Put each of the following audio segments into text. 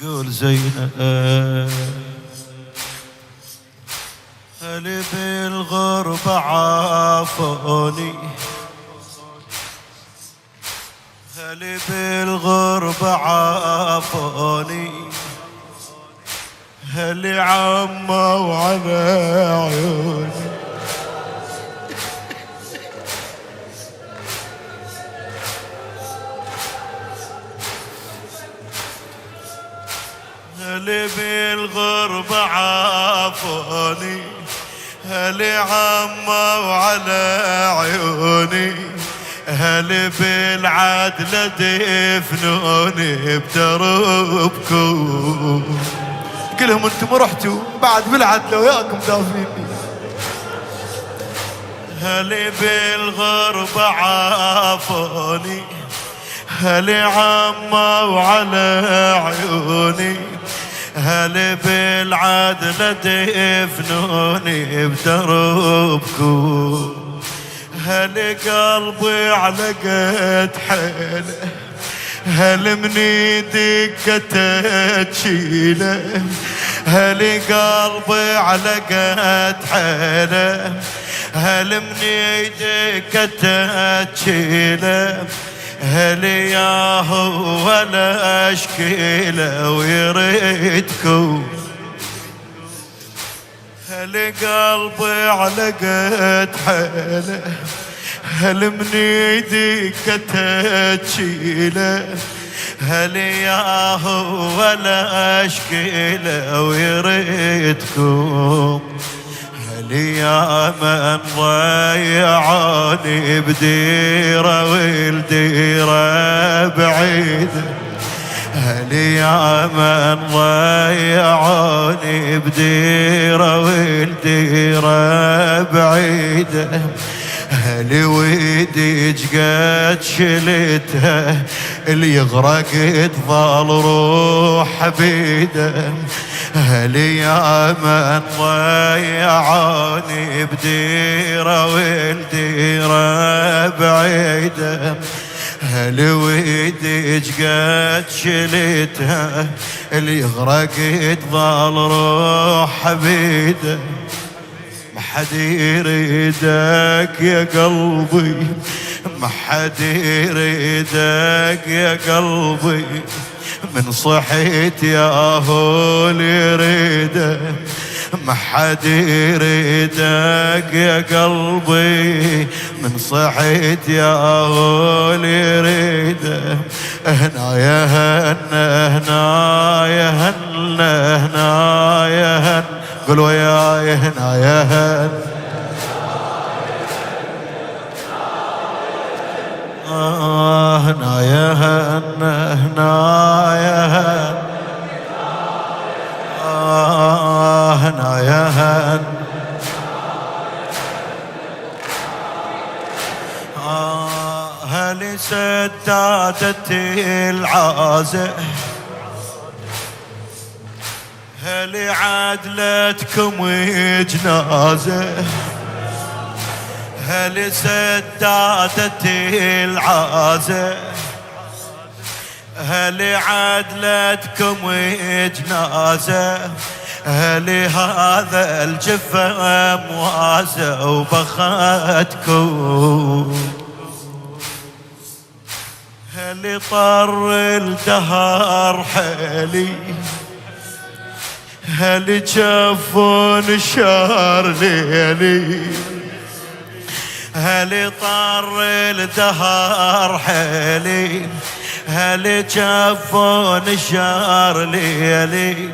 تقول زينب هل بالغربة عافوني، هل بالغربة عافوني، هل عموا على عيوني، هل بالغربة عافوني، هل عموا على عيوني، هل بالعدل دفنوني بدربكم. قلهم انتم رحتوا بعد بالعدل وياكم دافنيني. هل بالغربة عافوني، هل عموا على عيوني، هل بالعدل دفنوني بدربكم. هل قلبي علقت حيله، هل من دقت تشيله، هل قلبي علقت حيله، هل من دقت تشيله، هل ياهو ولا اشكيله ويريدكم. هل قلبي علقت حيله، هل من ايدك تشيله، هل ياهو ولا اشكيله ويريدكم. هل يا من ضيعوني بديره والديره بعيده، هل يا من ضيعوني بديره والديره بعيده، هل ويدي قد شلتها اللي يغرق تظل روح بيده. هل يا من ضيعوني بديره والديره بعيده، هل ويدي قد شلتها اللي يغرق تظل روح بيده. ما حد يريدك يا قلبي، ما حد يريدك يا قلبي، من صحيت يا هول يريدك. ما حد يريدك يا قلبي، من صحيت يا هول يريدك. هنا يا هنا هنا يا هنا هنا يا هنا، قولوا يا هنا يا هنا. هنا يا هنا هنا يا هنا، هنا يا هنا. هل سدادت العازة، هل عدلتكم جنازة، هل سدادت العازة، هل عدلتكم جنازة، هل هذا الجفا مواسى وبختكم. هل طر الدهر حيلي، هل جفون شهر ليلي، هل طر الدهر حيلي، هل جفون شهر ليلي،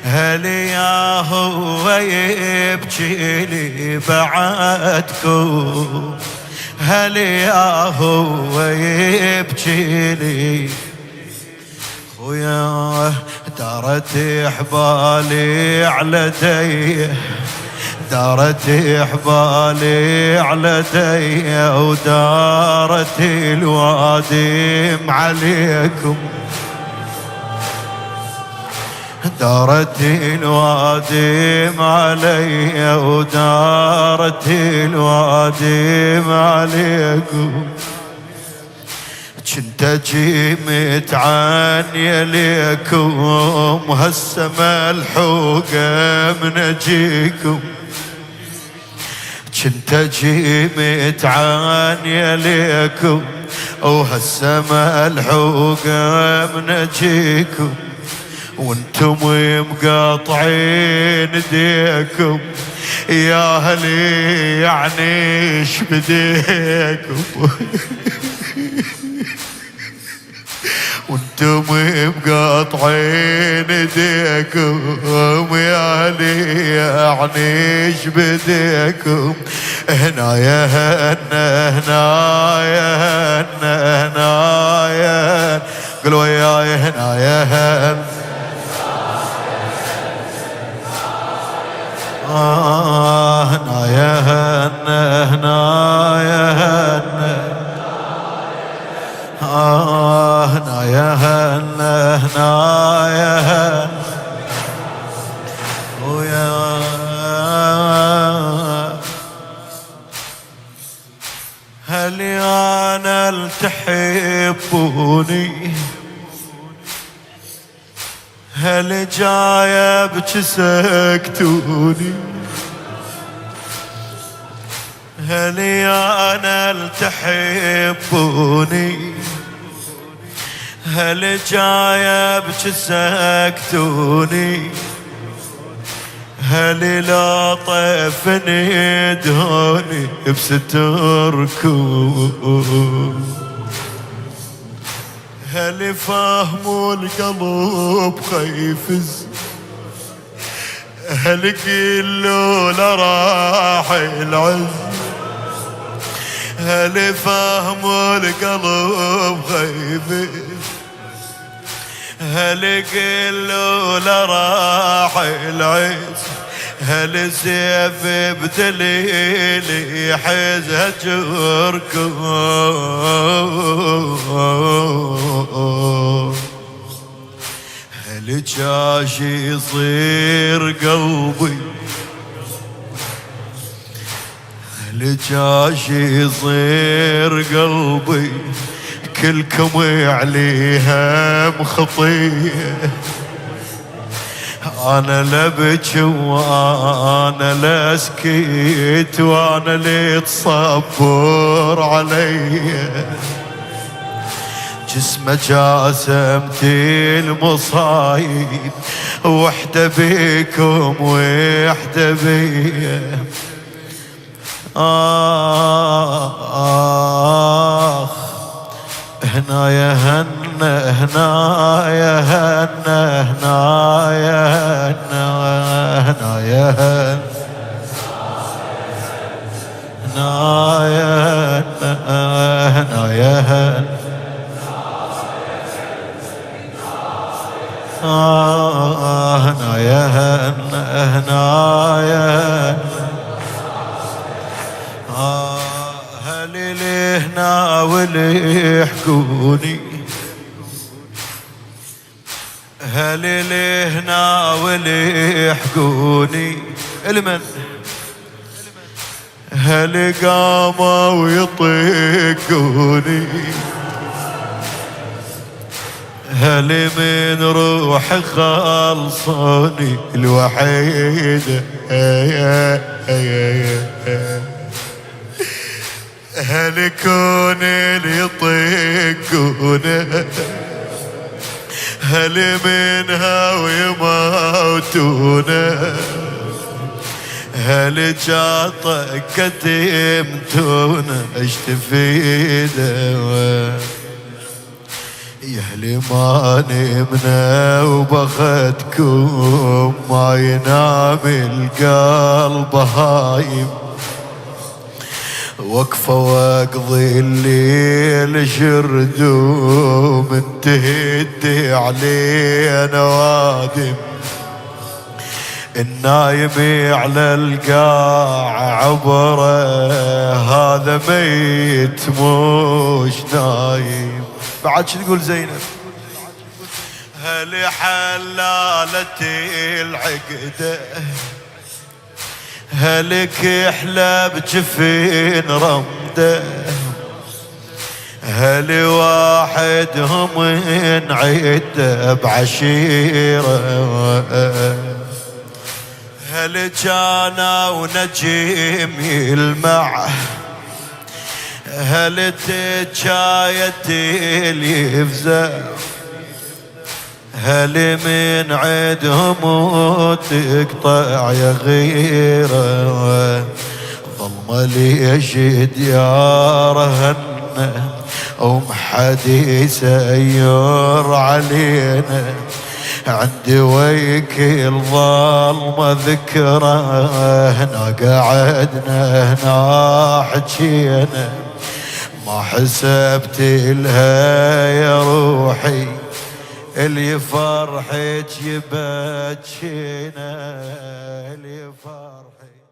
هل يا هو يبكي لي بعدكم. هل يا هو يبكي لي. خويا دارت حبالي على دي، دارت حبالي على دي، ودارت الوادم عليكم، دارت الوادم علي ودارت الوادم عليكم، كنت اجي متعني ليكم هسه ملحوقه من اجيكم، كنت اجي متعني ليكم وهسه ملحوقه من اجيكم، وانتم مقاطعين ايديكم يا هلي يعني ايش بديكم وانتم مقاطعين ايديكم يا هلي يعني ايش بديكم، هنا يا هنا هنا يا هنا هنا يا قولوا وياي هنا يا هنا هنا يا هنا هنا يا هنا هنا يا هنا هنا يا هنا ويا هل انا تحبوني، هل جاية بجسكتوني، هل انا تحبوني، هل جاية بجسكتوني، هل لا طيفني دهوني بستركم، هل فهموا القلب خيفز، هل قلوا لراح العز، هل فهموا القلب خيفز، هل قلوا لراح العز، هل سيف بدليلي يحز هجركم، هل جاش يصير قلبي، هل جاش يصير قلبي كلكم عليها مخطيه، أنا لبكي وأنا لاسكت وأنا اللي تصبر علي، جسمه جاسمتي المصايب وحدة بيكم وحدة بيا، هنا يا هنا هنا يا هنا هنا يا هنا هنا يا هنا يا هنا يا هنا هنا يا هنا يا هل لهنا واللي يحكوني، هل لهنا واللي يحكوني، المن هل قاموا ويطيقوني، هل من روح خلصوني الوحيدة، هل كون اللي يطيقونه، هل منها ويموتونه، هل جاطك كتمتونه ايش تفيده، يهلي ما نمنا وبختكم ما ينام القلب هايم، وقفة واقضي الليل شردوم انتهدي علينا وادم، النايم على القاع عبره هذا ميت مش نايم. بعد شو تقول زينب؟ هل حلالة العقدة هل كحلة بجفين رمده هل واحدهم انعد بعشيرة هل كانوا نجيم يلمع هل تجاية اليفزع هل من عدهم تقطع يا غيره ظلمة ليش ديارهن ومحد يسير علينا عندي ويك الظلمة ذكرى هنا قعدنا هنا حجينا ما حسبت لها يا روحي اللي فرحك يبكينا اللي فرحك